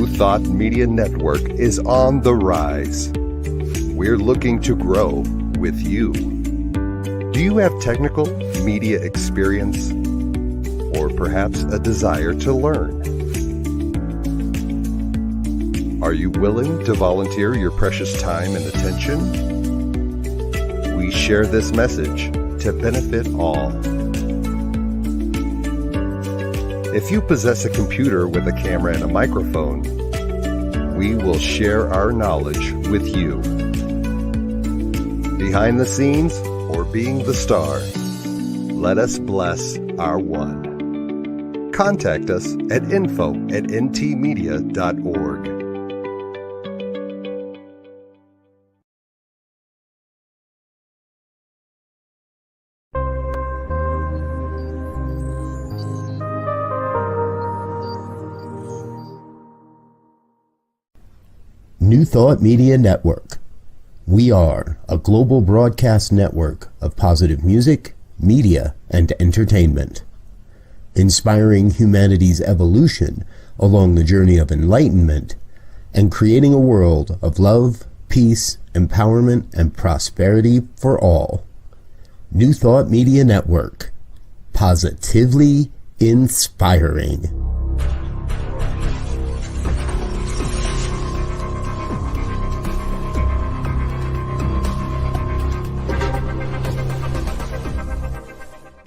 New Thought Media Network is on the rise. We're looking to grow with you. Do you have technical media experience? Or perhaps a desire to learn? Are you willing to volunteer your precious time and attention? We share this message to benefit all. If you possess a computer with a camera and a microphone, we will share our knowledge with you. Behind the scenes or being the star, let us bless our one. Contact us at info@ntmedia.org. New Thought Media Network. We are a global broadcast network of positive music, media, and entertainment, inspiring humanity's evolution along the journey of enlightenment and creating a world of love, peace, empowerment, and prosperity for all. New Thought Media Network. Positively inspiring.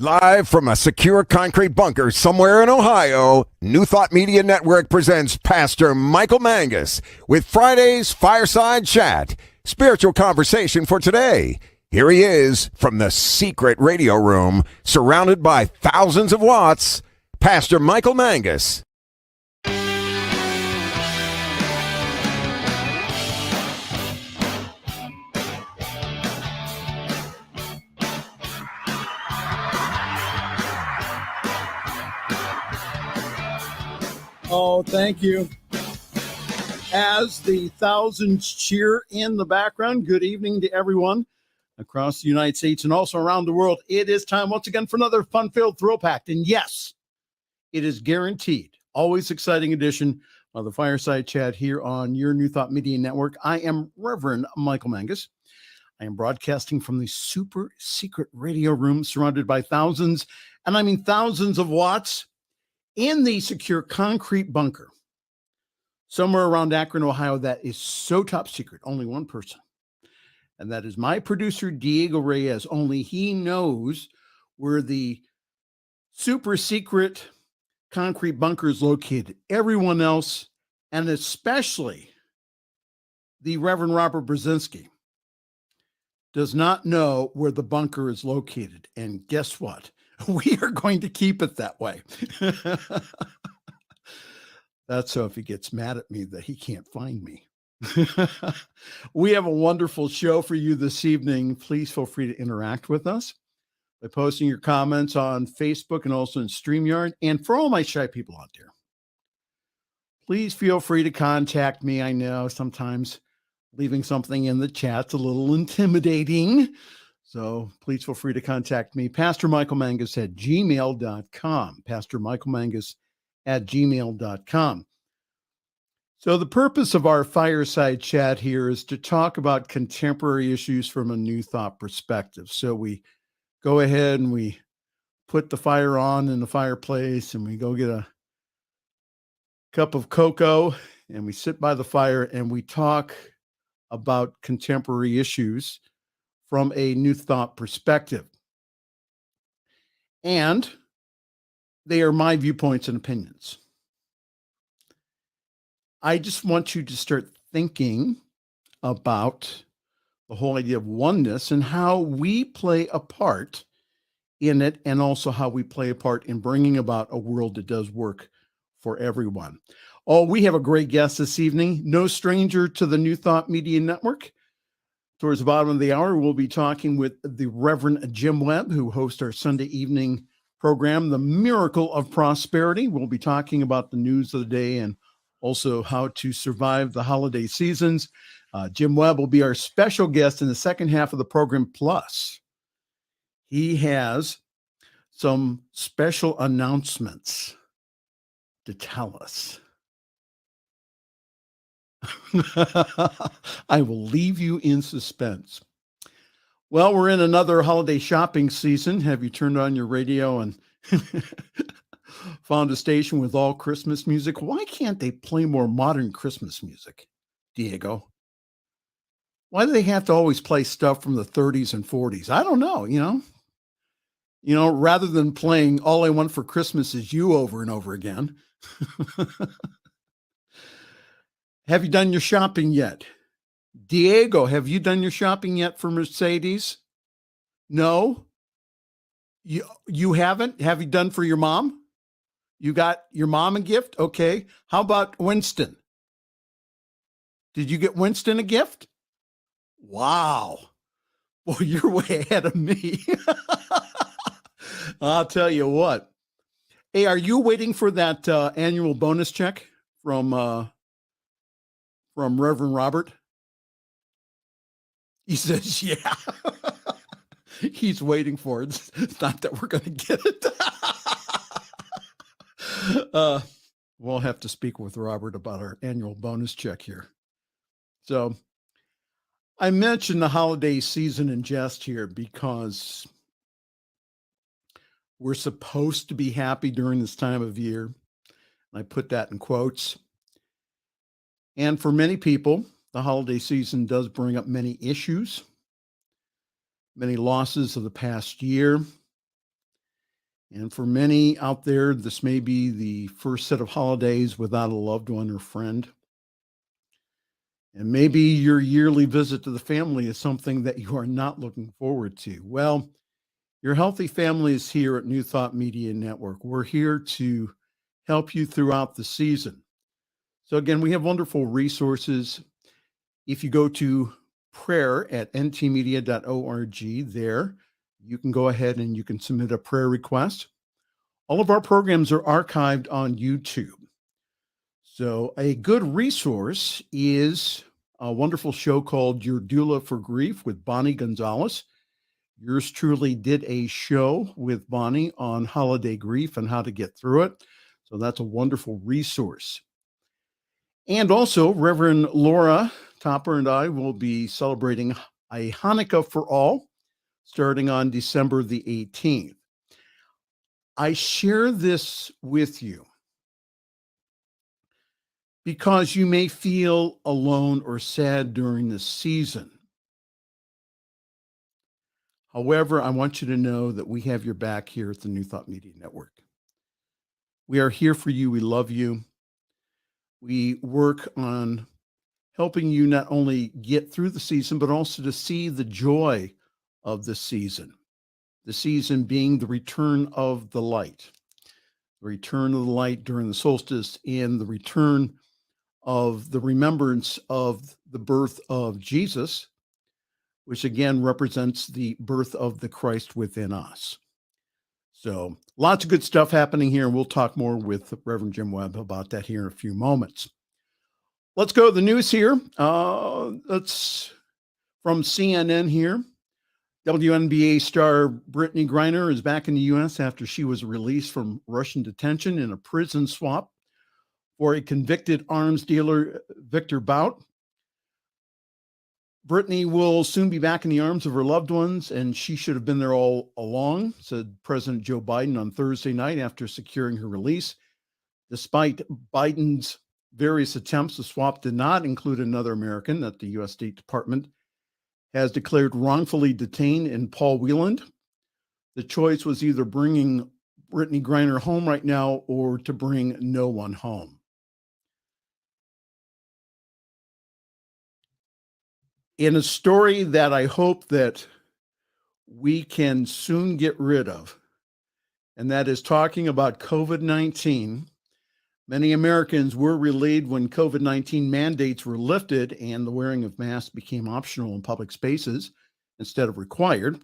Live from a secure concrete bunker somewhere in Ohio, New Thought Media Network presents Pastor Michael Mangus with Friday's Fireside Chat, spiritual conversation for today. Here he is from the secret radio room, surrounded by thousands of watts, Pastor Michael Mangus. Oh, thank you. As the thousands cheer in the background, good evening to everyone across the United States and also around the world. It is time once again for another fun-filled thrill-packed, and yes, it is guaranteed, always exciting edition of the Fireside Chat here on your New Thought Media Network. I am Reverend Michael Mangus. I am broadcasting from the super secret radio room surrounded by thousands, and I mean thousands of watts, in the secure concrete bunker somewhere around Akron, Ohio, that is so top secret, only one person. And that is my producer, Diego Reyes. Only he knows where the super secret concrete bunker is located. Everyone else, and especially the Reverend Robert Brzezinski, does not know where the bunker is located. And guess what? We are going to keep it that way. That's so if he gets mad at me that he can't find me. We have a wonderful show for you this evening. Please feel free to interact with us by posting your comments on Facebook and also in StreamYard. And for all my shy people out there, please feel free to contact me. I know sometimes leaving something in the chat's a little intimidating. So please feel free to contact me, pastormichaelmangus@gmail.com, pastormichaelmangus@gmail.com. So the purpose of our fireside chat here is to talk about contemporary issues from a New Thought perspective. So we go ahead and we put the fire on in the fireplace and we go get a cup of cocoa and we sit by the fire and we talk about contemporary issues from a New Thought perspective. And they are my viewpoints and opinions. I just want you to start thinking about the whole idea of oneness and how we play a part in it, and also how we play a part in bringing about a world that does work for everyone. Oh, we have a great guest this evening, no stranger to the New Thought Media Network. Towards the bottom of the hour, we'll be talking with the Reverend Jim Webb, who hosts our Sunday evening program, The Miracle of Prosperity. We'll be talking about the news of the day and also how to survive the holiday seasons. Jim Webb will be our special guest in the second half of the program. Plus, he has some special announcements to tell us. I will leave you in suspense. Well, we're in another holiday shopping season. Have you turned on your radio and found a station with all Christmas music? Why can't they play more modern Christmas music, Diego? Why do they have to always play stuff from the 30s and 40s? I don't know, rather than playing All I Want for Christmas Is You over and over again. Have you done your shopping yet? Diego, have you done your shopping yet for Mercedes? No? You haven't? Have you done for your mom? You got your mom a gift? Okay. How about Winston? Did you get Winston a gift? Wow. Well, you're way ahead of me. I'll tell you what. Hey, are you waiting for that annual bonus check from Reverend Robert? He says, yeah. He's waiting for it. It's not that we're going to get it. We'll have to speak with Robert about our annual bonus check here. So I mentioned the holiday season in jest here because we're supposed to be happy during this time of year. I put that in quotes. And for many people, the holiday season does bring up many issues, many losses of the past year. And for many out there, this may be the first set of holidays without a loved one or friend. And maybe your yearly visit to the family is something that you are not looking forward to. Well, your healthy family is here at New Thought Media Network. We're here to help you throughout the season. So again, we have wonderful resources. If you go to prayer at ntmedia.org, there you can go ahead and you can submit a prayer request. All of our programs are archived on YouTube. So a good resource is a wonderful show called Your Doula for Grief with Bonnie Gonzalez. Yours truly did a show with Bonnie on holiday grief and how to get through it. So that's a wonderful resource. And also, Reverend Laura Topper and I will be celebrating a Hanukkah for all starting on December the 18th. I share this with you because you may feel alone or sad during this season. However, I want you to know that we have your back here at the New Thought Media Network. We are here for you. We love you. We work on helping you not only get through the season, but also to see the joy of the season being the return of the light during the solstice and the return of the remembrance of the birth of Jesus, which again represents the birth of the Christ within us. So lots of good stuff happening here, and we'll talk more with Reverend Jim Webb about that here in a few moments. Let's go to the news here. That's from CNN here. WNBA star Brittany Griner is back in the U.S. after she was released from Russian detention in a prison swap for a convicted arms dealer, Victor Bout. Brittany will soon be back in the arms of her loved ones, and she should have been there all along, said President Joe Biden on Thursday night after securing her release. Despite Biden's various attempts, the swap did not include another American that the U.S. State Department has declared wrongfully detained in Paul Whelan. The choice was either bringing Brittany Griner home right now or to bring no one home. In a story that I hope that we can soon get rid of, and that is talking about COVID-19. Many Americans were relieved when COVID-19 mandates were lifted and the wearing of masks became optional in public spaces instead of required.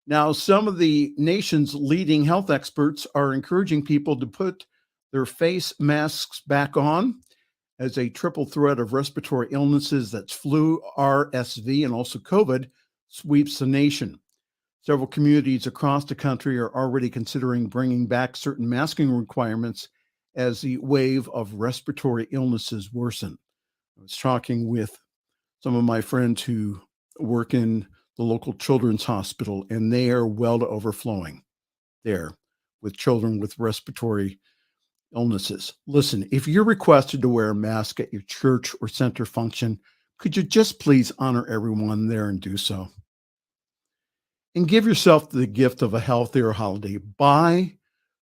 Now, some of the nation's leading health experts are encouraging people to put their face masks back on as a triple threat of respiratory illnesses, that's flu, RSV, and also COVID, sweeps the nation. Several communities across the country are already considering bringing back certain masking requirements as the wave of respiratory illnesses worsen. I was talking with some of my friends who work in the local children's hospital, and they are well to overflowing there with children with respiratory illnesses. Listen, if you're requested to wear a mask at your church or center function, could you just please honor everyone there and do so? And give yourself the gift of a healthier holiday by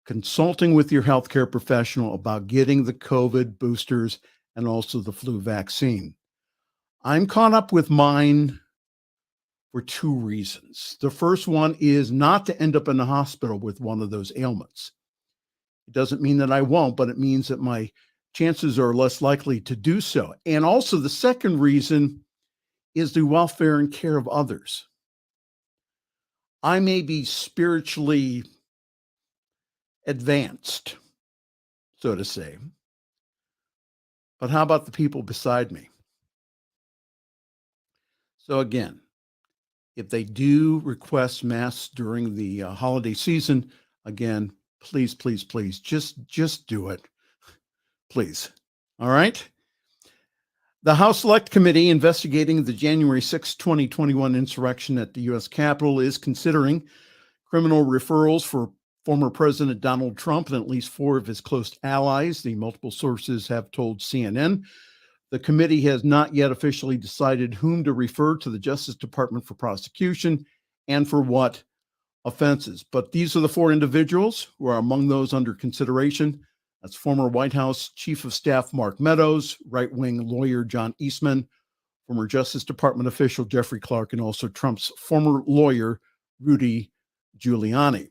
consulting with your healthcare professional about getting the COVID boosters and also the flu vaccine. I'm caught up with mine for two reasons. The first one is not to end up in the hospital with one of those ailments. It doesn't mean that I won't, but it means that my chances are less likely to do so. And also the second reason is the welfare and care of others. I may be spiritually advanced, so to say, but how about the people beside me? So again, if they do request masks during the holiday season, again, please, please, please, just do it. Please. All right. The House Select Committee investigating the January 6, 2021 insurrection at the U.S. Capitol is considering criminal referrals for former President Donald Trump and at least four of his close allies. The multiple sources have told CNN. The committee has not yet officially decided whom to refer to the Justice Department for prosecution and for what offenses. But these are the four individuals who are among those under consideration. That's former White House Chief of Staff Mark Meadows, right-wing lawyer John Eastman, former Justice Department official Jeffrey Clark, and also Trump's former lawyer Rudy Giuliani.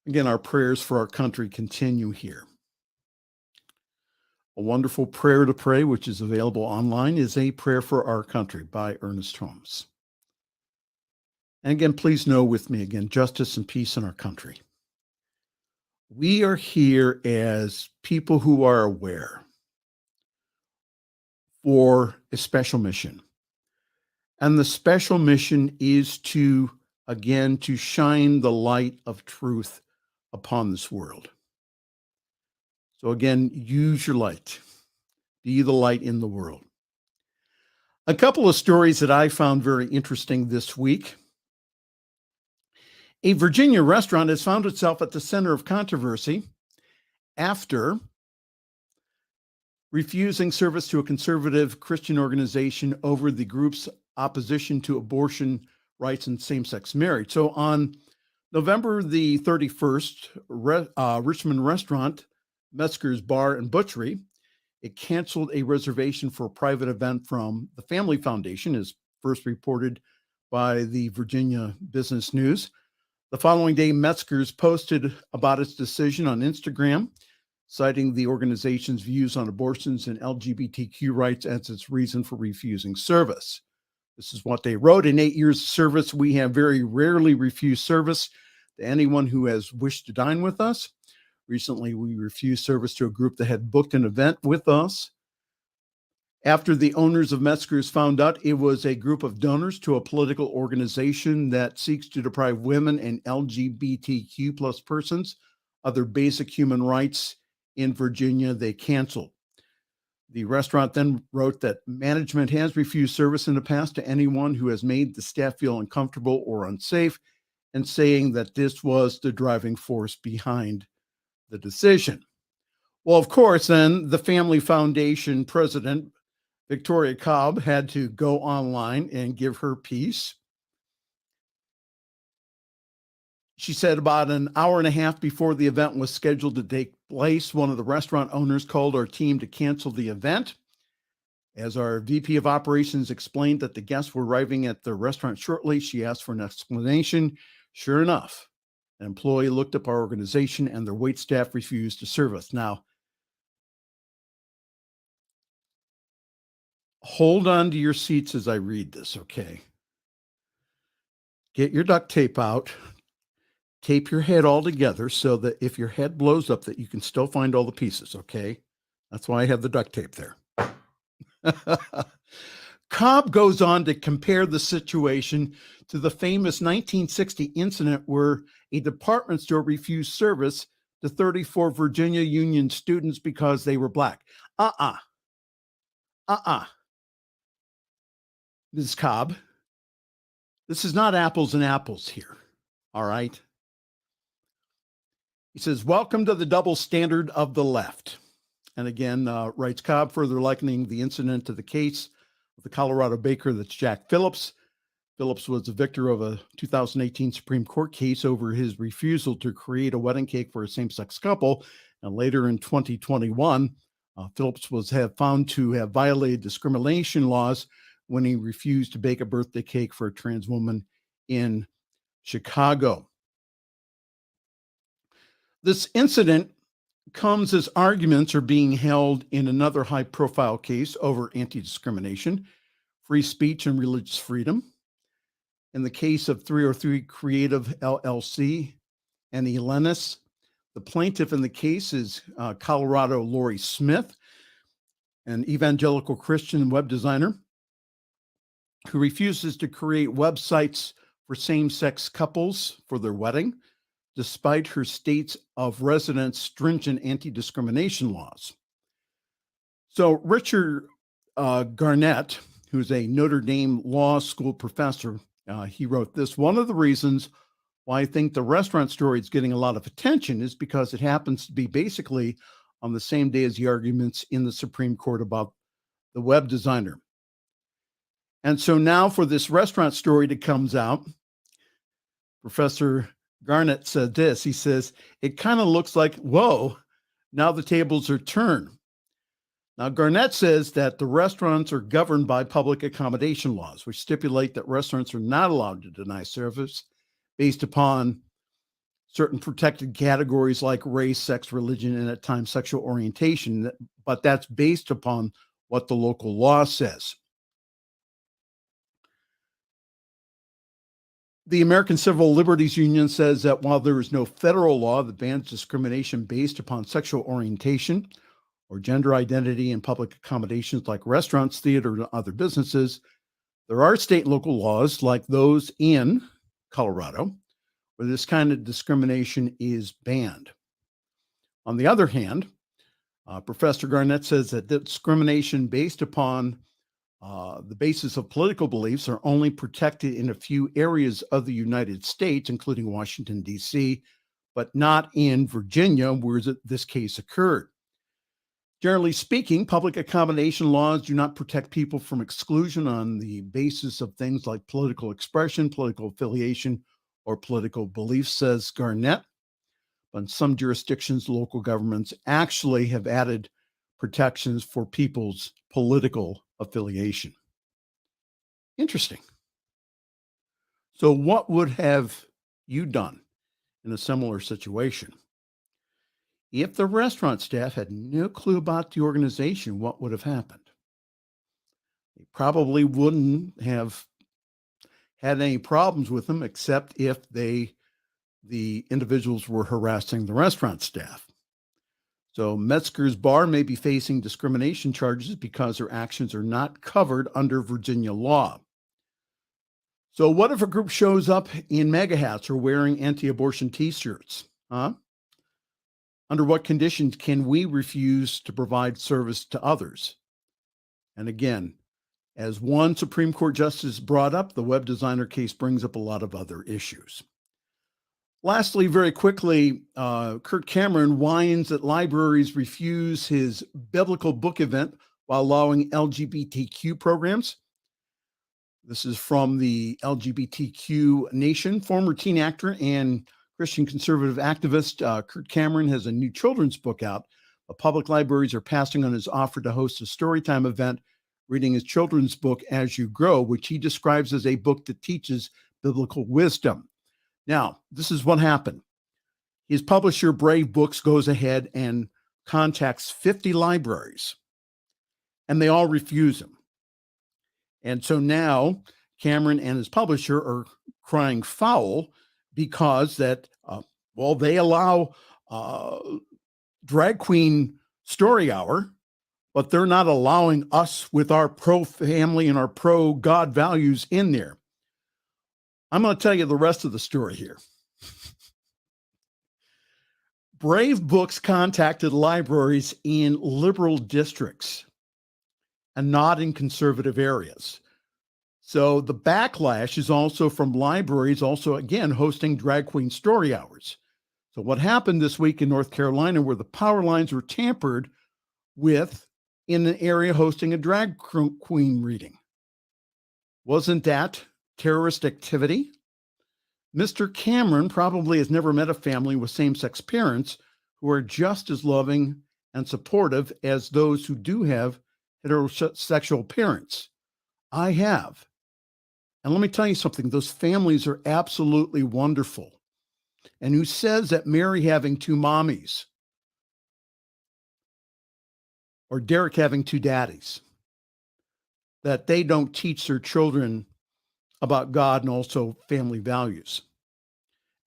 Again, our prayers for our country continue here. A wonderful prayer to pray, which is available online, is A Prayer for Our Country by Ernest Holmes. And again, please know with me again, justice and peace in our country. We are here as people who are aware for a special mission. And the special mission is to, again, to shine the light of truth upon this world. So again, use your light. Be the light in the world. A couple of stories that I found very interesting this week. A Virginia restaurant has found itself at the center of controversy after refusing service to a conservative Christian organization over the group's opposition to abortion rights and same-sex marriage. So on November the 31st, Richmond restaurant, Metzger's Bar and Butchery, it canceled a reservation for a private event from the Family Foundation, as first reported by the Virginia Business News. The following day, Metzger's posted about its decision on Instagram, citing the organization's views on abortions and LGBTQ rights as its reason for refusing service. This is what they wrote. In 8 years of service, we have very rarely refused service to anyone who has wished to dine with us. Recently, we refused service to a group that had booked an event with us. After the owners of Metzger's found out it was a group of donors to a political organization that seeks to deprive women and LGBTQ plus persons of their basic human rights in Virginia, they canceled. The restaurant then wrote that management has refused service in the past to anyone who has made the staff feel uncomfortable or unsafe, and saying that this was the driving force behind the decision. Well, of course, then the Family Foundation president, Victoria Cobb, had to go online and give her piece. She said about an hour and a half before the event was scheduled to take place, one of the restaurant owners called our team to cancel the event. As our VP of Operations explained that the guests were arriving at the restaurant shortly, she asked for an explanation. Sure enough, an employee looked up our organization and their wait staff refused to serve us. Now, hold on to your seats as I read this, okay? Get your duct tape out. Tape your head all together so that if your head blows up that you can still find all the pieces, okay? That's why I have the duct tape there. Cobb goes on to compare the situation to the famous 1960 incident where a department store refused service to 34 Virginia Union students because they were Black. Ms. Cobb, this is not apples and apples here. All right. He says, welcome to the double standard of the left. And again, writes Cobb, further likening the incident to the case of the Colorado baker that's Jack Phillips. Phillips was the victor of a 2018 Supreme Court case over his refusal to create a wedding cake for a same-sex couple. And later in 2021, Phillips was found to have violated discrimination laws when he refused to bake a birthday cake for a trans woman in Chicago. This incident comes as arguments are being held in another high-profile case over anti-discrimination, free speech, and religious freedom. In the case of 303 Creative LLC and Elenis, the plaintiff in the case is Colorado Lori Smith, an evangelical Christian web designer who refuses to create websites for same-sex couples for their wedding, despite her state's of residence stringent anti-discrimination laws. So Richard Garnett, who's a Notre Dame law school professor, he wrote this: one of the reasons why I think the restaurant story is getting a lot of attention is because it happens to be basically on the same day as the arguments in the Supreme Court about the web designer. And so now for this restaurant story that comes out, Professor Garnett said this. He says, it kind of looks like, whoa, now the tables are turned. Now, Garnett says that the restaurants are governed by public accommodation laws, which stipulate that restaurants are not allowed to deny service based upon certain protected categories like race, sex, religion, and at times sexual orientation, but that's based upon what the local law says. The American Civil Liberties Union says that while there is no federal law that bans discrimination based upon sexual orientation or gender identity in public accommodations like restaurants, theater, and other businesses, there are state and local laws like those in Colorado where this kind of discrimination is banned. On the other hand, Professor Garnett says that discrimination based upon the basis of political beliefs are only protected in a few areas of the United States, including Washington, D.C., but not in Virginia, where this case occurred. Generally speaking, public accommodation laws do not protect people from exclusion on the basis of things like political expression, political affiliation, or political beliefs, says Garnett. But in some jurisdictions, local governments actually have added protections for people's political affiliation. Interesting. So what would have you done in a similar situation? If the restaurant staff had no clue about the organization, what would have happened? They probably wouldn't have had any problems with them, except if the individuals were harassing the restaurant staff. So Metzger's Bar may be facing discrimination charges because their actions are not covered under Virginia law. So what if a group shows up in MAGA hats or wearing anti-abortion t-shirts? Under what conditions can we refuse to provide service to others? And again, as one Supreme Court justice brought up, the web designer case brings up a lot of other issues. Lastly, very quickly, Kirk Cameron whines that libraries refuse his biblical book event while allowing LGBTQ programs. This is from the LGBTQ Nation. Former teen actor and Christian conservative activist Kirk Cameron has a new children's book out. But public libraries are passing on his offer to host a storytime event, reading his children's book, As You Grow, which he describes as a book that teaches biblical wisdom. Now, this is what happened. His publisher, Brave Books, goes ahead and contacts 50 libraries, and they all refuse him. And so now Cameron and his publisher are crying foul because that, they allow drag queen story hour, but they're not allowing us with our pro-family and our pro-God values in there. I'm going to tell you the rest of the story here. Brave Books contacted libraries in liberal districts, and not in conservative areas. So the backlash is also from libraries, also again hosting drag queen story hours. So what happened this week in North Carolina, where the power lines were tampered with in an area hosting a drag queen reading? Wasn't that terrorist activity? Mr. Cameron probably has never met a family with same-sex parents who are just as loving and supportive as those who do have heterosexual parents. I have. And let me tell you something, those families are absolutely wonderful. And who says that Mary having two mommies or Derek having two daddies, that they don't teach their children about God and also family values?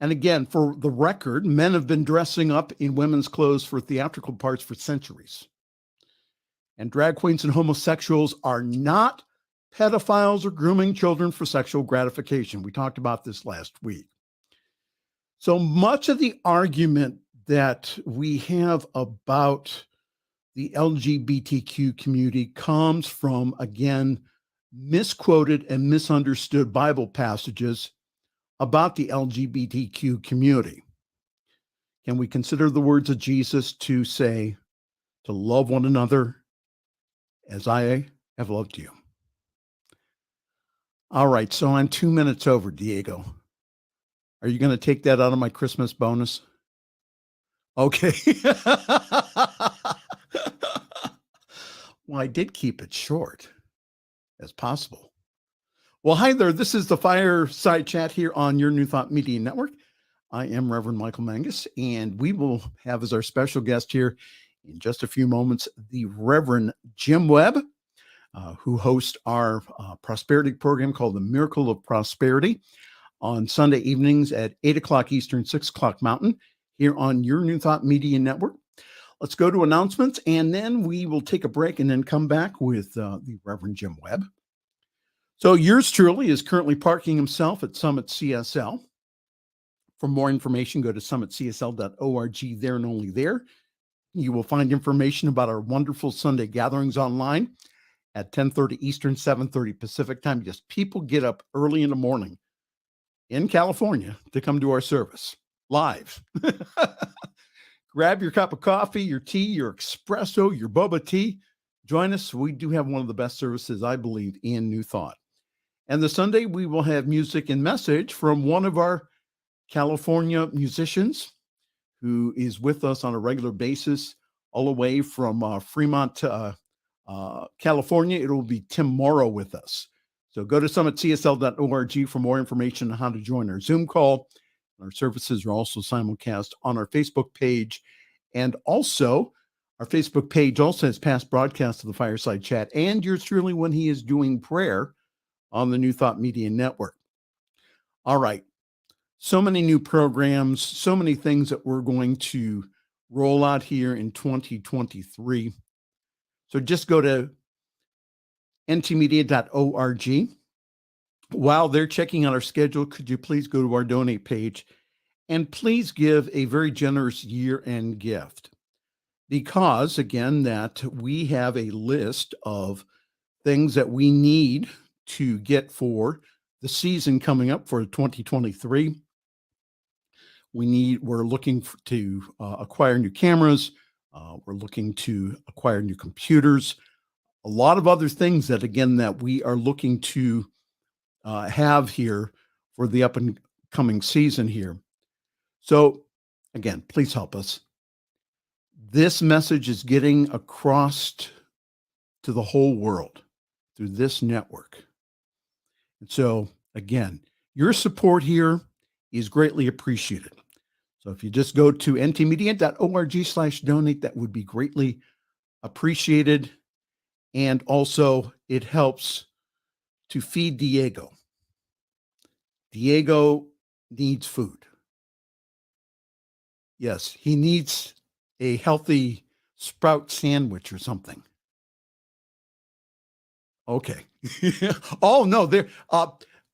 And again, for the record, men have been dressing up in women's clothes for theatrical parts for centuries. And drag queens and homosexuals are not pedophiles or grooming children for sexual gratification. We talked about this last week. So much of the argument that we have about the LGBTQ community comes from, again, misquoted and misunderstood Bible passages about the LGBTQ community. Can we consider the words of Jesus to say, to love one another as I have loved you? All right, so I'm 2 minutes over, Diego. Are you going to take that out of my Christmas bonus? Okay. Well, I did keep it short as possible. Well, hi there. This is the Fireside Chat here on your New Thought Media Network. I am Reverend Michael Mangus, and we will have as our special guest here in just a few moments the Reverend Jim Webb, who hosts our prosperity program called The Miracle of Prosperity on Sunday evenings at 8 o'clock Eastern, 6 o'clock Mountain, here on your New Thought Media Network. Let's go to announcements, and then we will take a break and then come back with the Reverend Jim Webb. So yours truly is currently parking himself at Summit CSL. For more information, go to summitcsl.org, there and only there. You will find information about our wonderful Sunday gatherings online at 10:30 Eastern, 7:30 Pacific time. Just people get up early in the morning in California to come to our service live. Grab your cup of coffee, your tea, your espresso, your boba tea. Join us. We do have one of the best services, I believe, in New Thought. And the Sunday, we will have music and message from one of our California musicians who is with us on a regular basis, all the way from Fremont, California. It will be Tim Morrow with us. So go to summitcsl.org for more information on how to join our Zoom call. Our services are also simulcast on our Facebook page. And also, our Facebook page also has past broadcasts of the Fireside Chat and yours truly when he is doing prayer on the New Thought Media Network. All right. So many new programs, so many things that we're going to roll out here in 2023. So just go to ntmedia.org. While they're checking out our schedule, could you please go to our donate page and please give a very generous year-end gift? Because, again, that we have a list of things that we need to get for the season coming up for 2023. We're looking to acquire new cameras. We're looking to acquire new computers. A lot of other things that, again, that we are looking to have here for the up and coming season here. So again, please help us. This message is getting across to the whole world through this network. And so again, your support here is greatly appreciated. So if you just go to ntmedia.org/donate, that would be greatly appreciated. And also it helps to feed Diego. Diego needs food. Yes, he needs a healthy sprout sandwich or something. Okay. Oh no,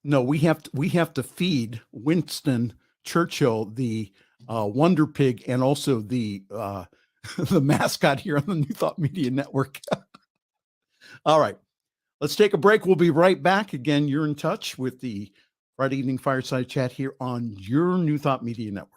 no, we have to feed Winston Churchill, the Wonder Pig, and also the mascot here on the New Thought Media Network. All right. Let's take a break. We'll be right back. Again, you're in touch with the Friday Evening Fireside Chat here on your New Thought Media Network.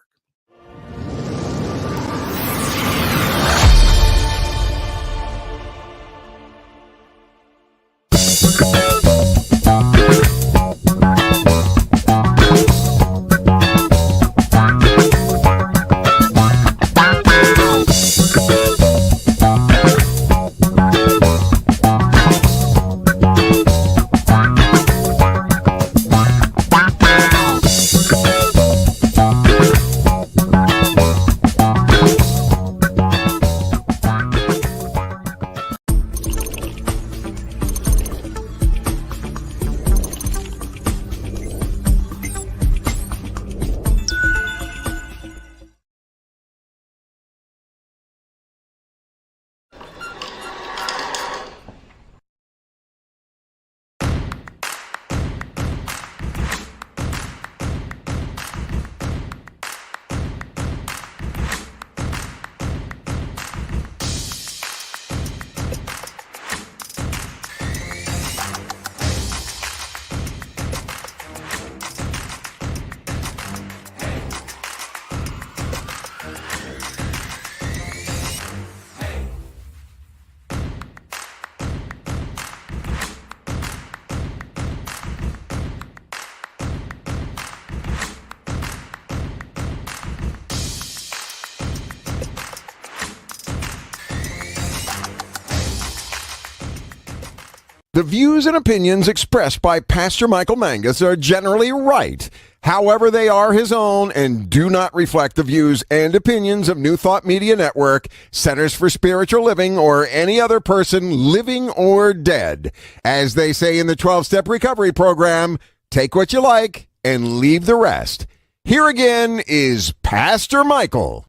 The views and opinions expressed by Pastor Michael Mangus are generally right. However, they are his own and do not reflect the views and opinions of New Thought Media Network, Centers for Spiritual Living, or any other person living or dead. As they say in the 12-Step Recovery Program, take what you like and leave the rest. Here again is Pastor Michael.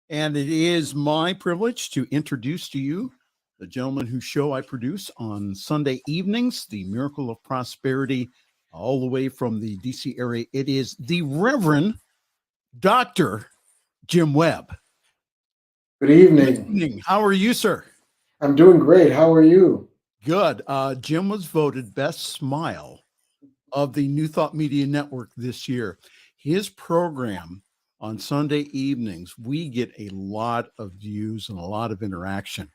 And it is my privilege to introduce to you the gentleman whose show I produce on Sunday evenings, The Miracle of Prosperity, all the way from the DC area. It is the Reverend Dr. Jim Webb. Good evening. Good evening. How are you, sir? I'm doing great. How are you? Good. Jim was voted Best Smile of the New Thought Media Network this year. His program on Sunday evenings, we get a lot of views and a lot of interaction.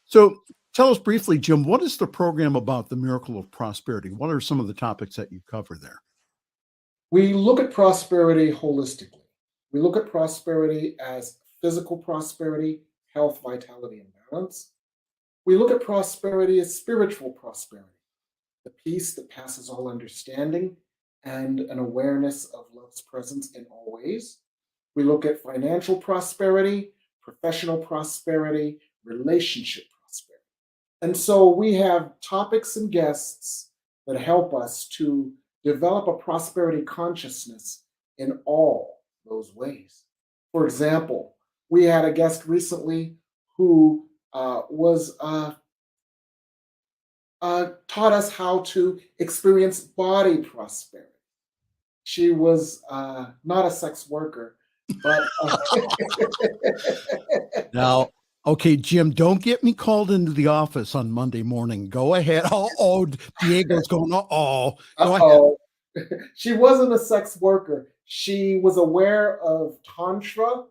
So tell us briefly, Jim, what is the program about, the Miracle of Prosperity? What are some of the topics that you cover there? We look at prosperity holistically. We look at prosperity as physical prosperity, health, vitality, and balance. We look at prosperity as spiritual prosperity, the peace that passes all understanding and an awareness of love's presence in all ways. We look at financial prosperity, professional prosperity, relationship prosperity. And so we have topics and guests that help us to develop a prosperity consciousness in all those ways. For example, we had a guest recently who taught us how to experience body prosperity. She was not a sex worker, but Now, okay, Jim, don't get me called into the office on Monday morning. Go ahead. Oh, Diego's going, Go ahead. She wasn't a sex worker. She was aware of Tantra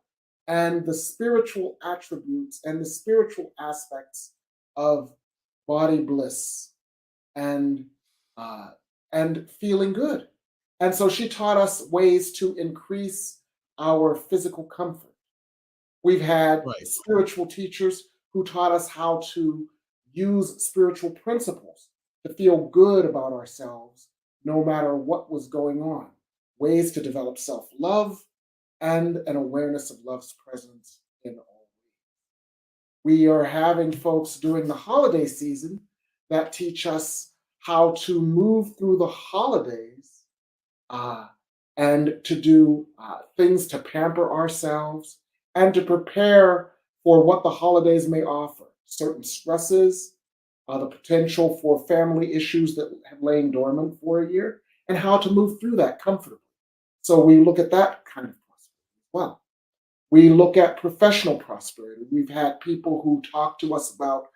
and the spiritual attributes and the spiritual aspects of body bliss and feeling good. And so she taught us ways to increase our physical comfort. We've had spiritual teachers who taught us how to use spiritual principles to feel good about ourselves no matter what was going on, ways to develop self-love and an awareness of love's presence in all ways. We are having folks during the holiday season that teach us how to move through the holidays and to do things to pamper ourselves and to prepare for what the holidays may offer, certain stresses, the potential for family issues that have lain dormant for a year, and how to move through that comfortably. So we look at that kind of prosperity as well. We look at professional prosperity. We've had people who talk to us about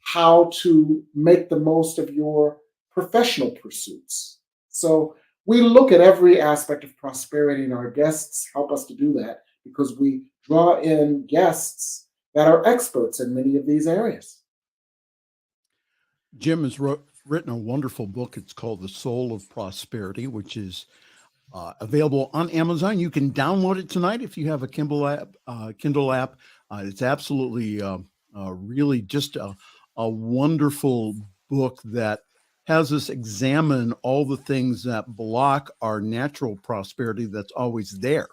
how to make the most of your professional pursuits. So we look at every aspect of prosperity, and our guests help us to do that because we draw in guests that are experts in many of these areas. Jim has written a wonderful book. It's called The Soul of Prosperity, which is available on Amazon. You can download it tonight if you have a Kindle app. It's absolutely really just a wonderful book that has us examine all the things that block our natural prosperity that's always there.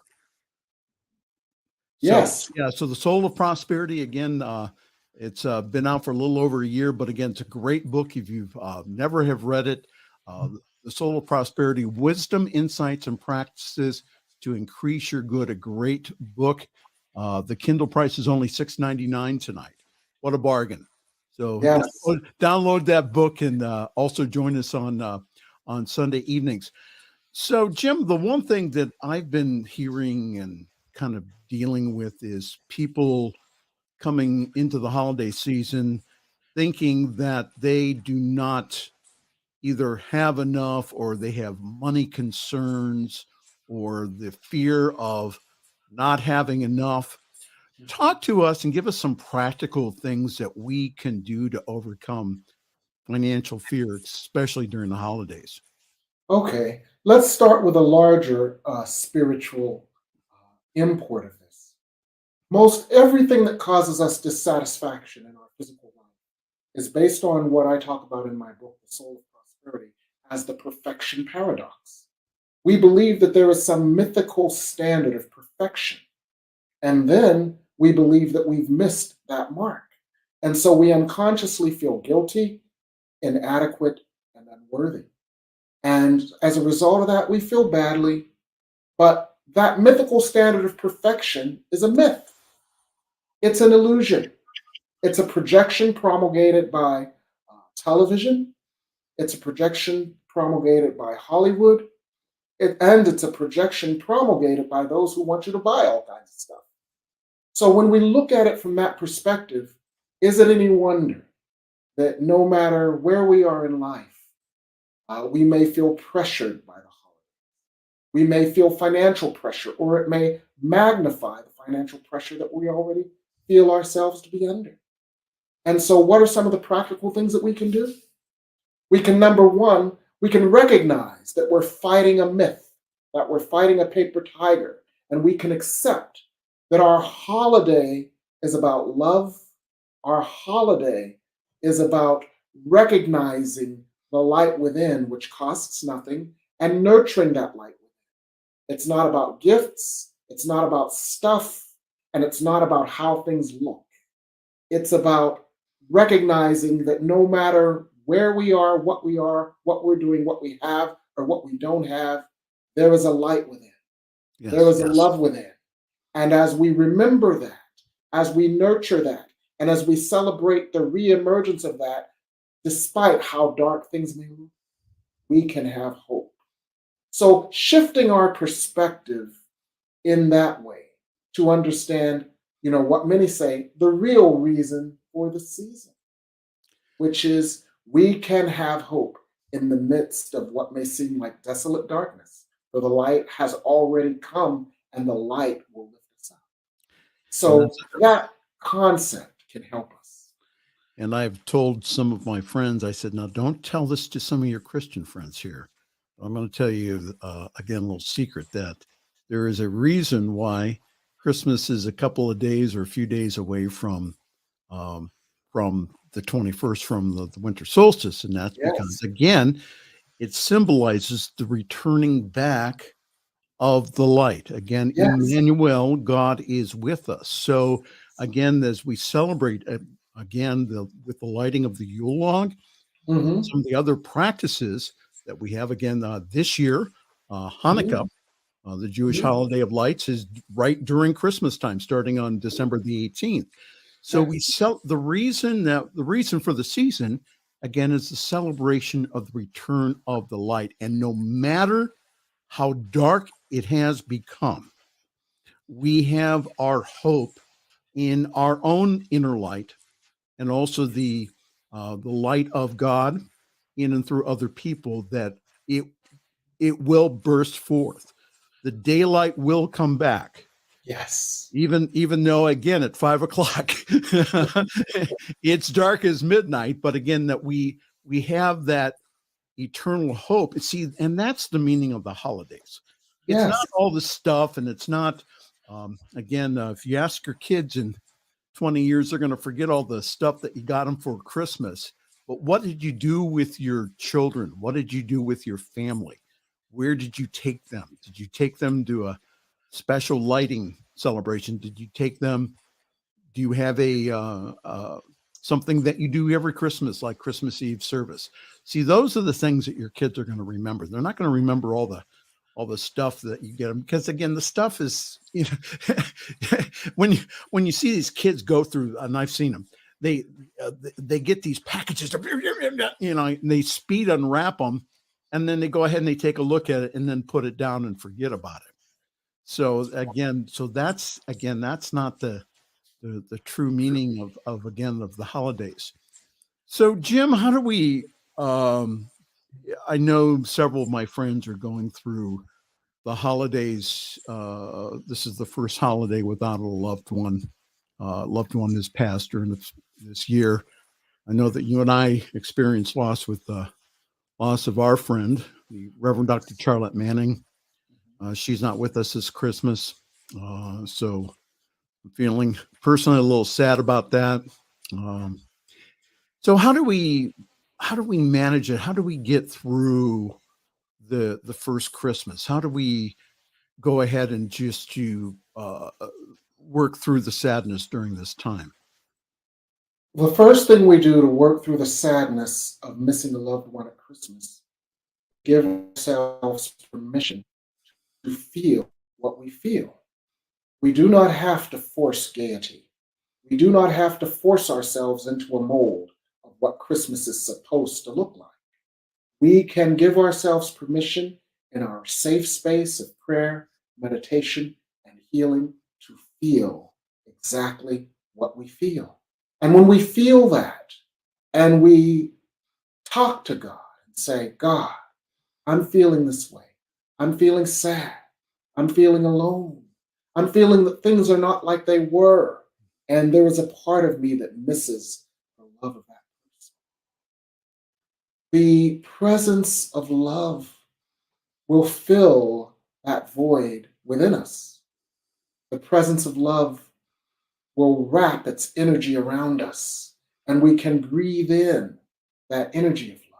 Yes. So The Soul of Prosperity, again, it's been out for a little over a year, but again, it's a great book. If you've never have read it, The Soul of Prosperity, Wisdom, Insights, and Practices to Increase Your Good, a great book. The Kindle price is only $6.99 tonight. What a bargain. So yes. download that book and also join us on Sunday evenings. So, Jim, the one thing that I've been hearing and kind of dealing with is people coming into the holiday season thinking that they do not either have enough or they have money concerns or the fear of not having enough. Talk to us and give us some practical things that we can do to overcome financial fear, especially during the holidays. Okay, let's start with a larger spiritual import of this. Most everything that causes us dissatisfaction in our physical life is based on what I talk about in my book, The Soul of Prosperity, as the perfection paradox. We believe that there is some mythical standard of perfection, and then we believe that we've missed that mark. And so we unconsciously feel guilty, inadequate, and unworthy. And as a result of that, we feel badly. But that mythical standard of perfection is a myth. It's an illusion. It's a projection promulgated by television. It's a projection promulgated by Hollywood. And it's a projection promulgated by those who want you to buy all kinds of stuff. So when we look at it from that perspective, is it any wonder that no matter where we are in life, we may feel pressured by the holiday. We may feel financial pressure, or it may magnify the financial pressure that we already feel ourselves to be under. And so what are some of the practical things that we can do? We can, number one, we can recognize that we're fighting a myth, that we're fighting a paper tiger, and we can accept that our holiday is about love. Our holiday is about recognizing the light within, which costs nothing, and nurturing that light within. It's not about gifts, it's not about stuff, and it's not about how things look. It's about recognizing that no matter where we are, what we're doing, what we have, or what we don't have, there is a light within. Yes, there is a love within. And as we remember that, as we nurture that, and as we celebrate the reemergence of that, despite how dark things may look, we can have hope. So shifting our perspective in that way to understand, what many say, the real reason for the season, which is we can have hope in the midst of what may seem like desolate darkness, for the light has already come and the light will lift us up. So that concept can help us. And I've told some of my friends, I said, now don't tell this to some of your Christian friends here. I'm going to tell you, again, a little secret that there is a reason why Christmas is a couple of days or a few days away from the 21st, from the winter solstice. And that's because, again, it symbolizes the returning back of the light. Again, Emmanuel, God is with us. So again, as we celebrate with the lighting of the Yule log, some of the other practices that we have again this year, Hanukkah, the Jewish holiday of lights, is right during Christmas time, starting on December the 18th. So we the reason for the season again is the celebration of the return of the light, and no matter how dark it has become, we have our hope in our own inner light, and also the the light of God in and through other people, that it will burst forth. The daylight will come back. Yes. Even though, again, at 5 o'clock, it's dark as midnight, but again, that we have that eternal hope. See, and that's the meaning of the holidays. It's Yes. not all the stuff, and it's not, if you ask your kids in 20 years, they're going to forget all the stuff that you got them for Christmas. But what did you do with your children? What did you do with your family? Where did you take them? Did you take them to a special lighting celebration? Did you take them? Do you have a something that you do every Christmas, like Christmas Eve service? See, those are the things that your kids are going to remember. They're not going to remember all the stuff that you get them, because again, the stuff is, when you see these kids go through, and I've seen them, they get these packages, and they speed unwrap them, and then they go ahead and they take a look at it and then put it down and forget about it. So that's not the true meaning of the holidays. So Jim, how do we, I know several of my friends are going through the holidays. This is the first holiday without a loved one. Loved one has passed during this year. I know that you and I experienced loss with the loss of our friend, the Reverend Dr. Charlotte Manning. She's not with us this Christmas. So I'm feeling personally a little sad about that. So how do we manage it? How do we get through the first Christmas? How do we go ahead and just work through the sadness during this time? The first thing we do to work through the sadness of missing a loved one at Christmas, give ourselves permission to feel what we feel. We do not have to force gaiety. We do not have to force ourselves into a mold of what Christmas is supposed to look like. We can give ourselves permission in our safe space of prayer, meditation, and healing to feel exactly what we feel. And when we feel that, and we talk to God and say, God, I'm feeling this way. I'm feeling sad. I'm feeling alone. I'm feeling that things are not like they were. And there is a part of me that misses the love of that person. The presence of love will fill that void within us. The presence of love will wrap its energy around us, and we can breathe in that energy of love.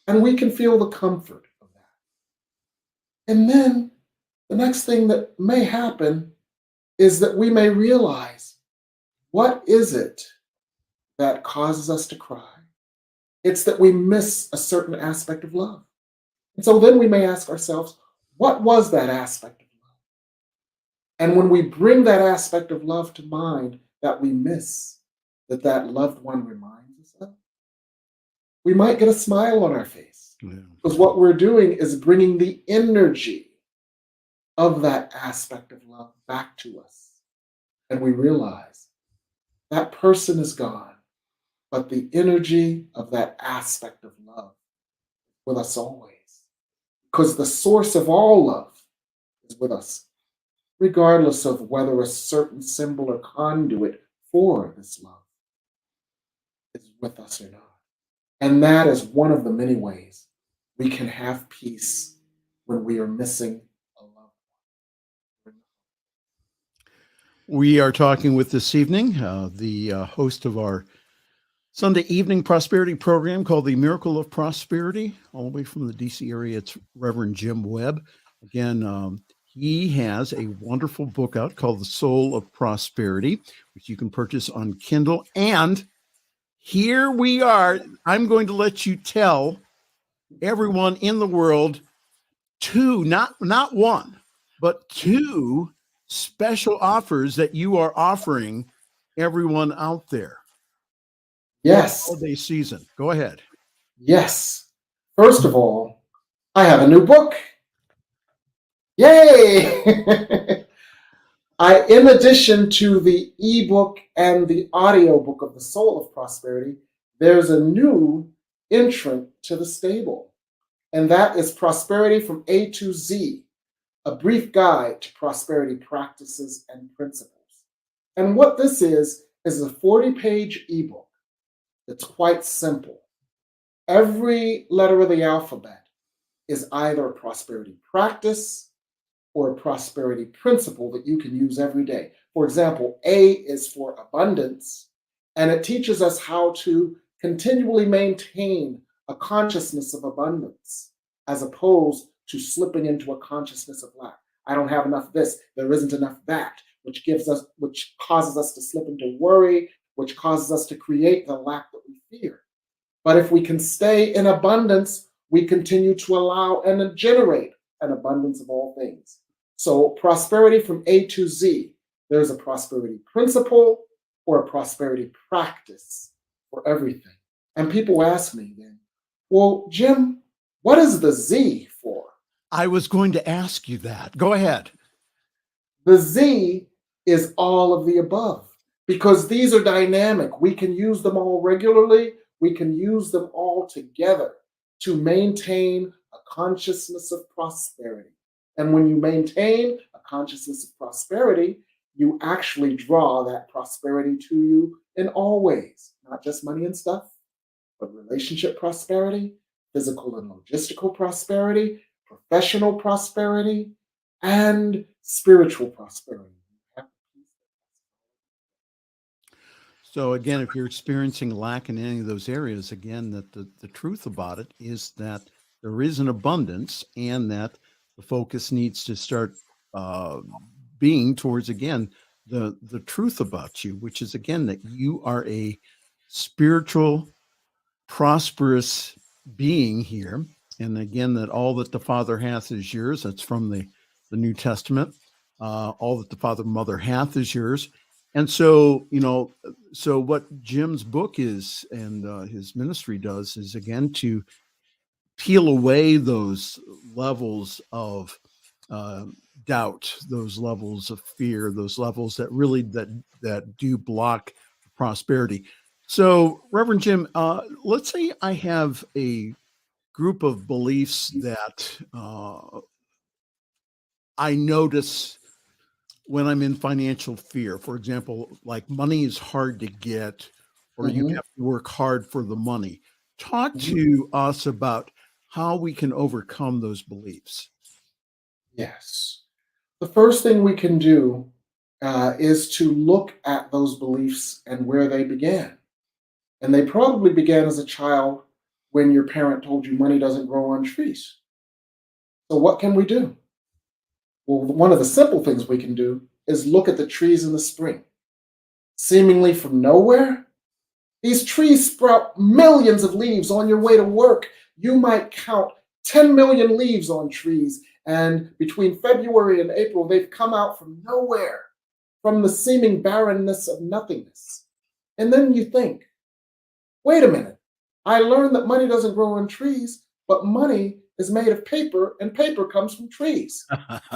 And we can feel the comfort of that. And then the next thing that may happen is that we may realize, what is it that causes us to cry? It's that we miss a certain aspect of love. And so then we may ask ourselves, what was that aspect of love? And when we bring that aspect of love to mind that we miss, that loved one reminds us of, we might get a smile on our face. Yeah. Because what we're doing is bringing the energy of that aspect of love back to us. And we realize that person is gone, but the energy of that aspect of love is with us always. Because the source of all love is with us, regardless of whether a certain symbol or conduit for this love is with us or not. And that is one of the many ways we can have peace when we are missing a loved one. We are talking with this evening the host of our Sunday evening prosperity program called The Miracle of Prosperity, all the way from the DC area. It's Reverend Jim Webb. Again, he has a wonderful book out called The Soul of Prosperity, which you can purchase on Kindle. And here we are. I'm going to let you tell everyone in the world two, not one, but two special offers that you are offering everyone out there. Yes. Holiday season. Go ahead. Yes. First of all, I have a new book. Yay! In addition to the ebook and the audio book of The Soul of Prosperity, there's a new entrant to the stable, and that is Prosperity from A to Z, a brief guide to prosperity practices and principles. And what this is a 40-page ebook that's quite simple. Every letter of the alphabet is either a prosperity practice or a prosperity principle that you can use every day. For example, A is for abundance, and it teaches us how to continually maintain a consciousness of abundance as opposed to slipping into a consciousness of lack. I don't have enough this, there isn't enough that, which causes us to slip into worry, which causes us to create the lack that we fear. But if we can stay in abundance, we continue to allow and generate an abundance of all things. So prosperity from A to Z, there's a prosperity principle or a prosperity practice for everything. And people ask me then, well, Jim, what is the Z for? I was going to ask you that. Go ahead. The Z is all of the above, because these are dynamic. We can use them all regularly. We can use them all together to maintain a consciousness of prosperity. And when you maintain a consciousness of prosperity, you actually draw that prosperity to you in all ways, not just money and stuff, but relationship prosperity, physical and logistical prosperity, professional prosperity, and spiritual prosperity. So again, if you're experiencing lack in any of those areas, again, that the truth about it is that there is an abundance, and that the focus needs to start being towards, again, the truth about you, which is, again, that you are a spiritual, prosperous being here. And again, that all that the Father hath is yours. That's from the New Testament. All that the Father and Mother hath is yours. And so, so what Jim's book is, and his ministry does, is, again, to peel away those levels of doubt, those levels of fear, those levels that really that do block prosperity. So, Reverend Jim, let's say I have a group of beliefs that I notice when I'm in financial fear. For example, like money is hard to get, or you have to work hard for the money. Talk to us about how we can overcome those beliefs. Yes. The first thing we can do is to look at those beliefs and where they began. And they probably began as a child when your parent told you money doesn't grow on trees. So what can we do? Well, one of the simple things we can do is look at the trees in the spring. Seemingly from nowhere, these trees sprout millions of leaves on your way to work. You might count 10 million leaves on trees, and between February and April, they've come out from nowhere, from the seeming barrenness of nothingness. And then you think, wait a minute, I learned that money doesn't grow on trees, but money is made of paper, and paper comes from trees.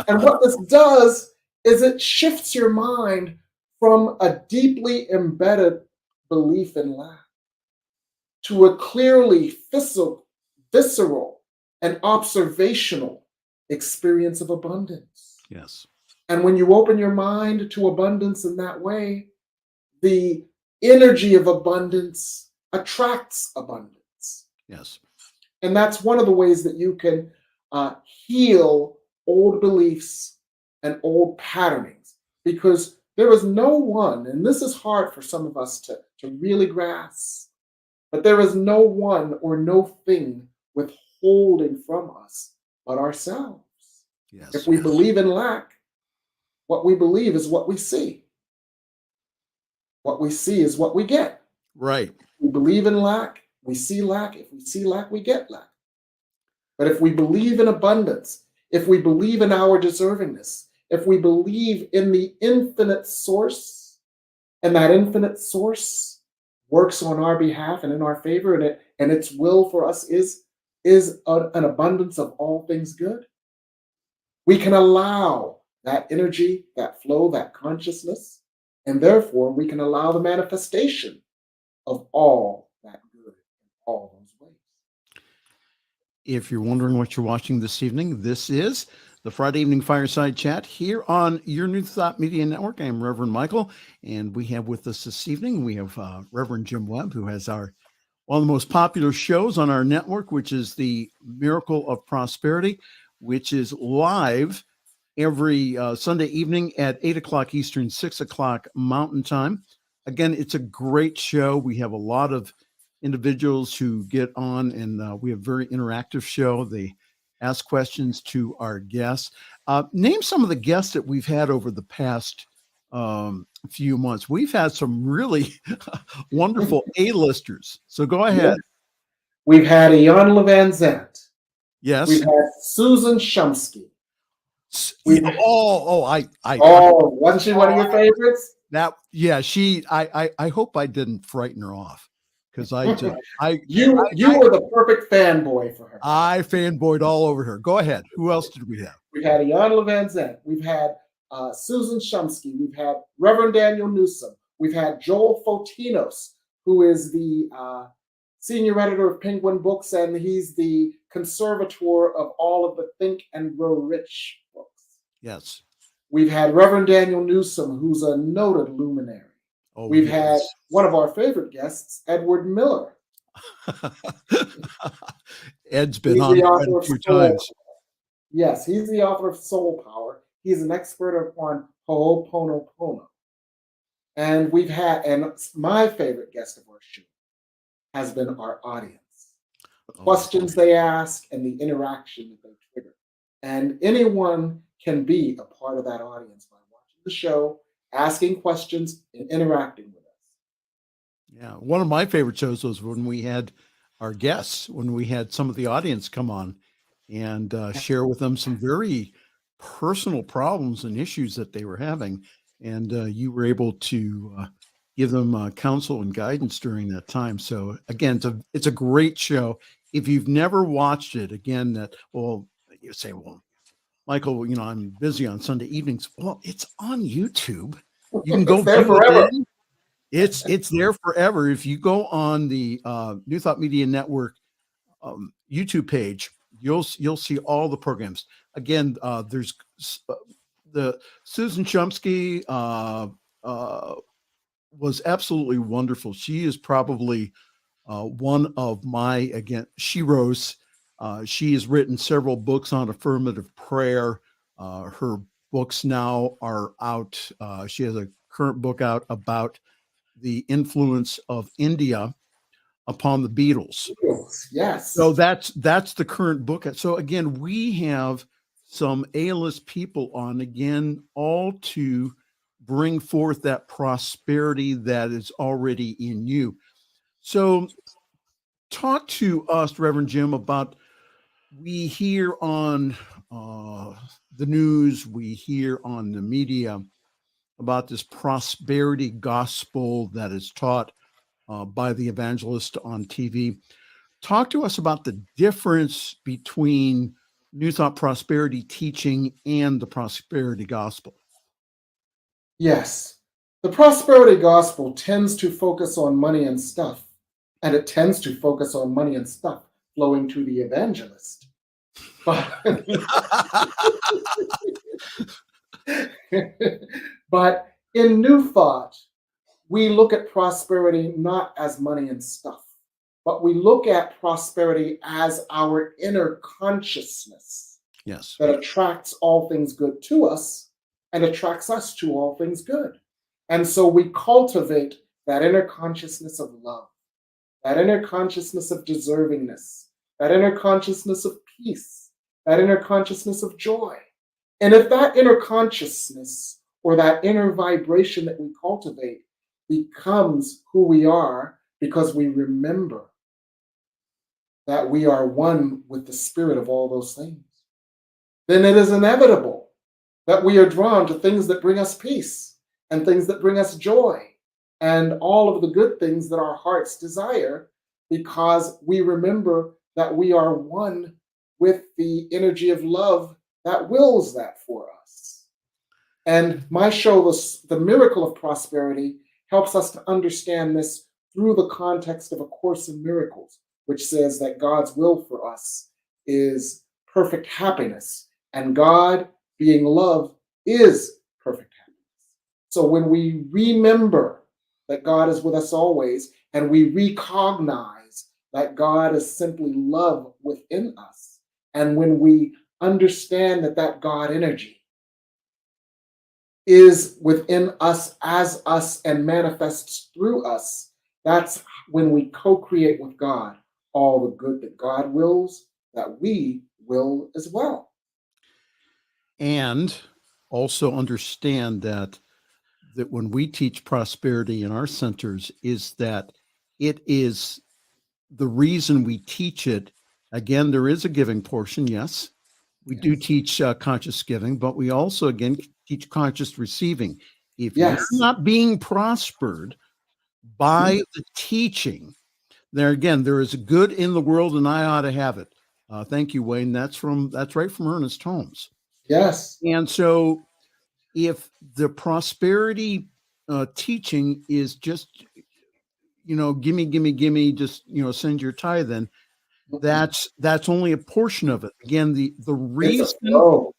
And what this does is it shifts your mind from a deeply embedded belief in lack to a clearly visceral and observational experience of abundance. Yes. And when you open your mind to abundance in that way, the energy of abundance attracts abundance. Yes. And that's one of the ways that you can heal old beliefs and old patternings, because there is no one, and this is hard for some of us to really grasp, but there is no one or no thing withholding from us but ourselves. Yes. If we believe in lack, what we believe is what we see. What we see is what we get. Right. We believe in lack, we see lack. If we see lack, we get lack. But if we believe in abundance, if we believe in our deservingness, if we believe in the infinite source, and that infinite source works on our behalf and in our favor, and its will for us is an abundance of all things good, we can allow that energy, that flow, that consciousness, and therefore we can allow the manifestation of all that good. all those ways. If you're wondering what you're watching this evening, this is the Friday Evening Fireside Chat here on your New Thought Media Network. I'm Reverend Michael, and we have with us this evening, we have Reverend Jim Webb, who has one of the most popular shows on our network, which is the Miracle of Prosperity, which is live every Sunday evening at 8 o'clock Eastern, 6 o'clock Mountain Time. Again, it's a great show. We have a lot of individuals who get on, and we have a very interactive show. They ask questions to our guests. Name some of the guests that we've had over the past few months. We've had some really wonderful A-listers. So go ahead. Yes. We've had Ian Van Zandt. Yes. We've had Susan Shumsky. Wasn't she one of your favorites? I hope I didn't frighten her off, because you were the perfect fanboy for her. I fanboyed all over her. Go ahead. Who else did we have? We've had Ian Van Zandt. We've had Susan Shumsky. We've had Reverend Daniel Newsom. We've had Joel Fotinos, who is the senior editor of Penguin Books, and he's the conservator of all of the Think and Grow Rich books. Yes. We've had Reverend Daniel Newsom, who's a noted luminary. We've had one of our favorite guests, Edward Miller. Ed's been on a few times. Yes, he's the author of Soul Power. He's an expert on Ho'oponopono. And my favorite guest of our show has been our audience. The questions they ask and the interaction that they trigger. And anyone can be a part of that audience by watching the show, asking questions, and interacting with us. Yeah, one of my favorite shows was when we had our guests, when we had some of the audience come on and share with them some very personal problems and issues that they were having. And you were able to give them counsel and guidance during that time. So again, it's a great show. If you've never watched it, again, you say, well, Michael, I'm busy on Sunday evenings. Well, it's on YouTube. You can go there forever. It's there forever. If you go on the New Thought Media Network YouTube page, you'll see all the programs. Again, there's the Susan Shumsky was absolutely wonderful. She is probably one of my sheroes. She has written several books on affirmative prayer. Her books now are out. She has a current book out about the influence of India upon the Beatles. Yes. So that's the current book. So again, we have some A-list people on, again, all to bring forth that prosperity that is already in you. So talk to us, Reverend Jim, about, we hear on the news, we hear on the media about this prosperity gospel that is taught by the evangelist on TV. Talk to us about the difference between New Thought prosperity teaching and the prosperity gospel. Yes. The prosperity gospel tends to focus on money and stuff, and it tends to focus on money and stuff flowing to the evangelist. But in New Thought, we look at prosperity not as money and stuff, but we look at prosperity as our inner consciousness. Yes. That attracts all things good to us and attracts us to all things good. And so we cultivate that inner consciousness of love, that inner consciousness of deservingness, that inner consciousness of peace, that inner consciousness of joy. And if that inner consciousness or that inner vibration that we cultivate becomes who we are, because we remember that we are one with the spirit of all those things, then it is inevitable that we are drawn to things that bring us peace and things that bring us joy and all of the good things that our hearts desire, because we remember that we are one with the energy of love that wills that for us. And my show, The Miracle of Prosperity, helps us to understand this through the context of A Course in Miracles, which says that God's will for us is perfect happiness, and God, being love, is perfect happiness. So when we remember that God is with us always, and we recognize that God is simply love within us, and when we understand that that God energy is within us as us and manifests through us, that's when we co-create with God all the good that God wills, that we will as well. And also understand that when we teach prosperity in our centers, is that it is the reason we teach it. Again, there is a giving portion. Yes, we do teach conscious giving, but we also, again, teach conscious receiving. If you're not being prospered by the teaching, there again, there is good in the world, and I ought to have it. Thank you, Wayne. That's right from Ernest Holmes. Yes. And so, if the prosperity teaching is just, gimme, just send your tithe in, that's only a portion of it. Again, the reason. It's a flow.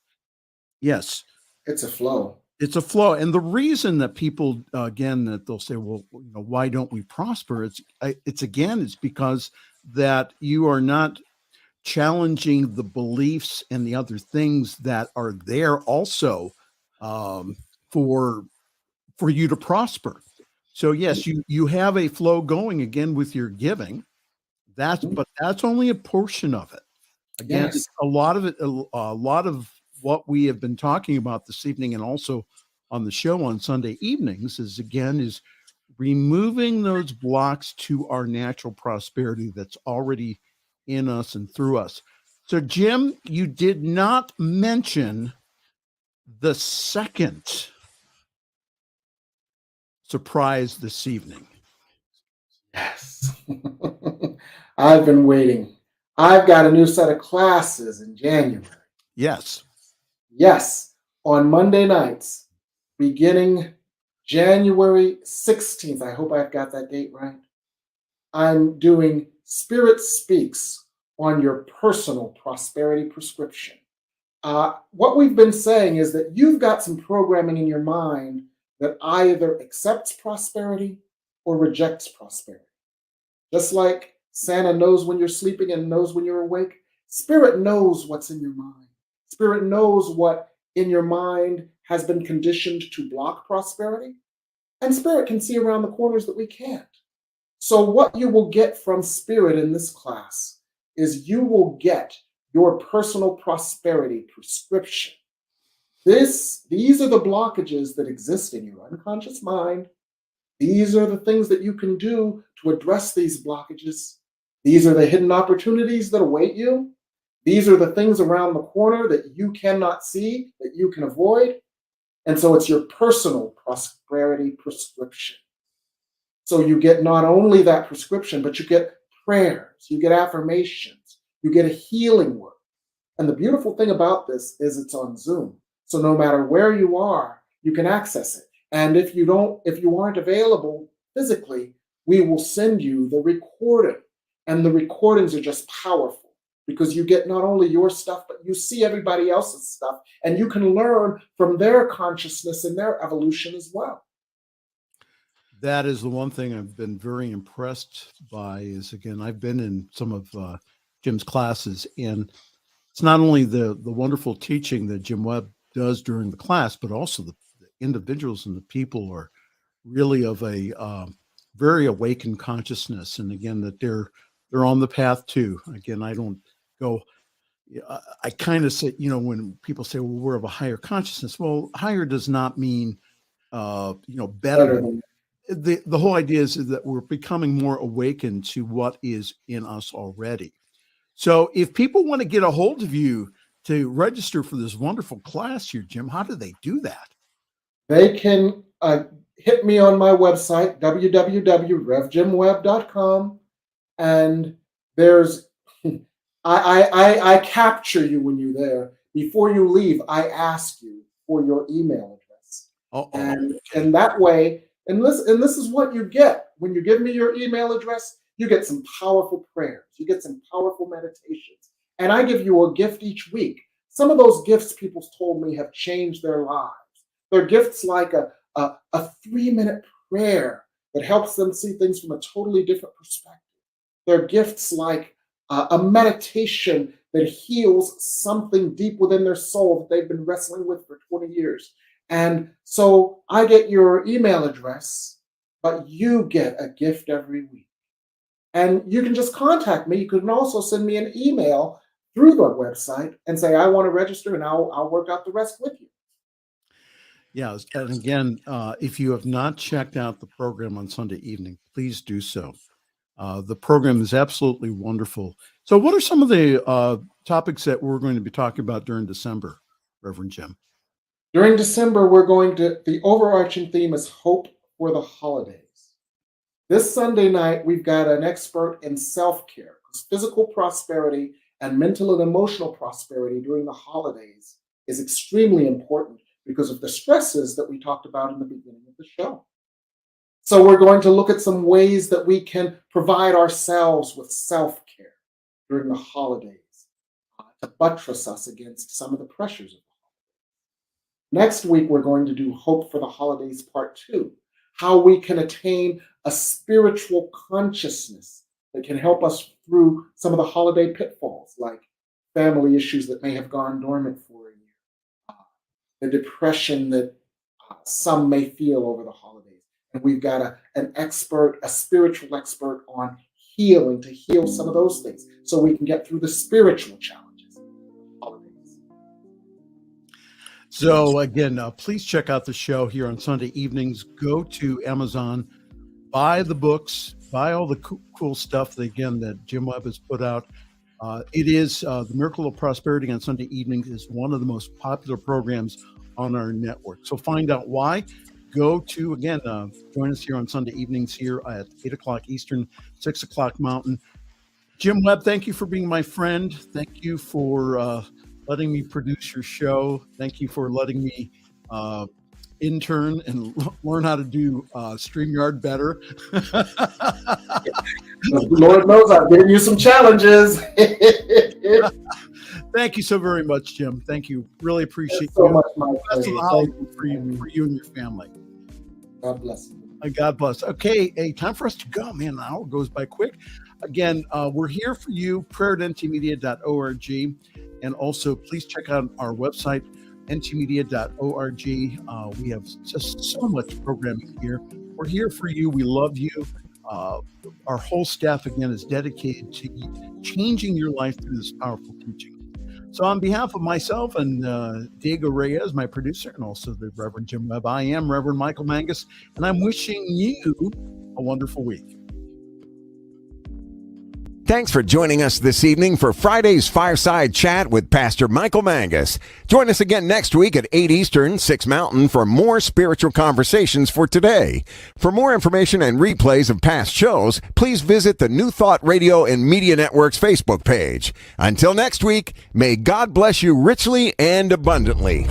Yes, it's a flow. It's a flow, and the reason that people that they'll say, well, why don't we prosper? It's because that you are not challenging the beliefs and the other things that are there also for you to prosper. So yes, you have a flow going again with your giving. But that's only a portion of it. Again, a lot of it, a lot of what we have been talking about this evening, and also on the show on Sunday evenings, is removing those blocks to our natural prosperity that's already in us and through us. So, Jim, you did not mention the second surprise this evening. Yes. I've been waiting. I've got a new set of classes in January. Yes. Yes. On Monday nights, beginning January 16th. I hope I've got that date right. I'm doing Spirit Speaks on your personal prosperity prescription. What we've been saying is that you've got some programming in your mind that either accepts prosperity or rejects prosperity. Just like Santa knows when you're sleeping and knows when you're awake, Spirit knows what's in your mind. Spirit knows what in your mind has been conditioned to block prosperity. And Spirit can see around the corners that we can't. So what you will get from Spirit in this class is you will get your personal prosperity prescription. These are the blockages that exist in your unconscious mind. These are the things that you can do to address these blockages. These are the hidden opportunities that await you. These are the things around the corner that you cannot see, that you can avoid. And so it's your personal prosperity prescription. So you get not only that prescription, but you get prayers, you get affirmations, you get a healing work. And the beautiful thing about this is it's on Zoom. So no matter where you are, you can access it. And if you aren't available physically, we will send you the recording. And the recordings are just powerful because you get not only your stuff, but you see everybody else's stuff, and you can learn from their consciousness and their evolution as well. That is the one thing I've been very impressed by is, again, I've been in some of Jim's classes, and it's not only the wonderful teaching that Jim Webb does during the class, but also the individuals and the people are really of a very awakened consciousness. And again, that they're on the path too. Again, I don't go, I kind of say, when people say, well, we're of a higher consciousness. Well, higher does not mean, better. The whole idea is that we're becoming more awakened to what is in us already. So if people want to get a hold of you to register for this wonderful class here, Jim, how do they do that? They can hit me on my website, www.revjimwebb.com. And there's, I capture you when you're there. Before you leave, I ask you for your email address. And that way, and this is what you get. When you give me your email address, You get some powerful prayers. You get some powerful meditations. And I give you a gift each week. Some of those gifts, people told me, have changed their lives. They're gifts like a 3-minute prayer that helps them see things from a totally different perspective. They're gifts like a meditation that heals something deep within their soul that they've been wrestling with for 20 years. And so I get your email address, but you get a gift every week. And you can just contact me. You can also send me an email through the website and say, I want to register, and I'll work out the rest with you. Yeah, and again, if you have not checked out the program on Sunday evening, please do so. The program is absolutely wonderful. So what are some of the topics that we're going to be talking about during December, Reverend Jim? During December, the overarching theme is hope for the holidays. This Sunday night, we've got an expert in self-care, because physical prosperity and mental and emotional prosperity during the holidays is extremely important because of the stresses that we talked about in the beginning of the show. So we're going to look at some ways that we can provide ourselves with self-care during the holidays to buttress us against some of the pressures of the holidays. Next week, we're going to do Hope for the Holidays Part 2, how we can attain a spiritual consciousness that can help us through some of the holiday pitfalls, like family issues that may have gone dormant for a year, the depression that some may feel over the holidays. And we've got a spiritual expert on healing to heal some of those things so we can get through the spiritual challenges of the holidays. So again, please check out the show here on Sunday evenings. Go to Amazon, buy the books, buy all the cool stuff that Jim Webb has put out. It is The Miracle of Prosperity on Sunday evenings is one of the most popular programs on our network. So find out why. Go to, again, join us here on Sunday evenings here at 8 o'clock Eastern, 6 o'clock Mountain. Jim Webb, thank you for being my friend. Thank you for letting me produce your show. Thank you for letting me intern and learn how to do StreamYard better. Lord knows I've given you some challenges. Thank you so very much, Jim. Thank you. Really appreciate so you. much, my Best of friend. the for you and your family. God bless you. God bless. Okay, time for us to go. Man, an hour goes by quick. Again, we're here for you, prayer@ntmedia.org. And also, please check out our website, ntmedia.org. We have just so much programming here. We're here for you. We love you. Our whole staff, again, is dedicated to changing your life through this powerful teaching. So on behalf of myself and Diego Reyes, my producer, and also the Reverend Jim Webb, I am Reverend Michael Mangus, and I'm wishing you a wonderful week. Thanks for joining us this evening for Friday's Fireside Chat with Pastor Michael Mangus. Join us again next week at 8 Eastern, 6 Mountain for more spiritual conversations for today. For more information and replays of past shows, please visit the New Thought Radio and Media Network's Facebook page. Until next week, may God bless you richly and abundantly.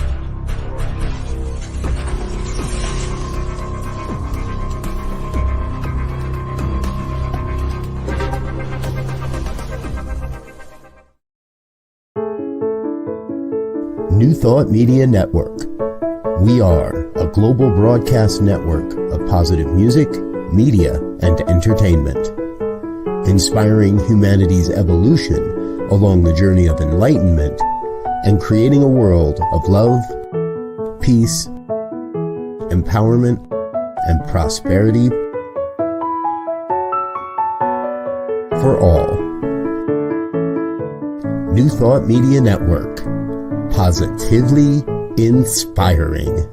New Thought Media Network. We are a global broadcast network of positive music, media, and entertainment, inspiring humanity's evolution along the journey of enlightenment and creating a world of love, peace, empowerment, and prosperity for all. New Thought Media Network. Positively inspiring.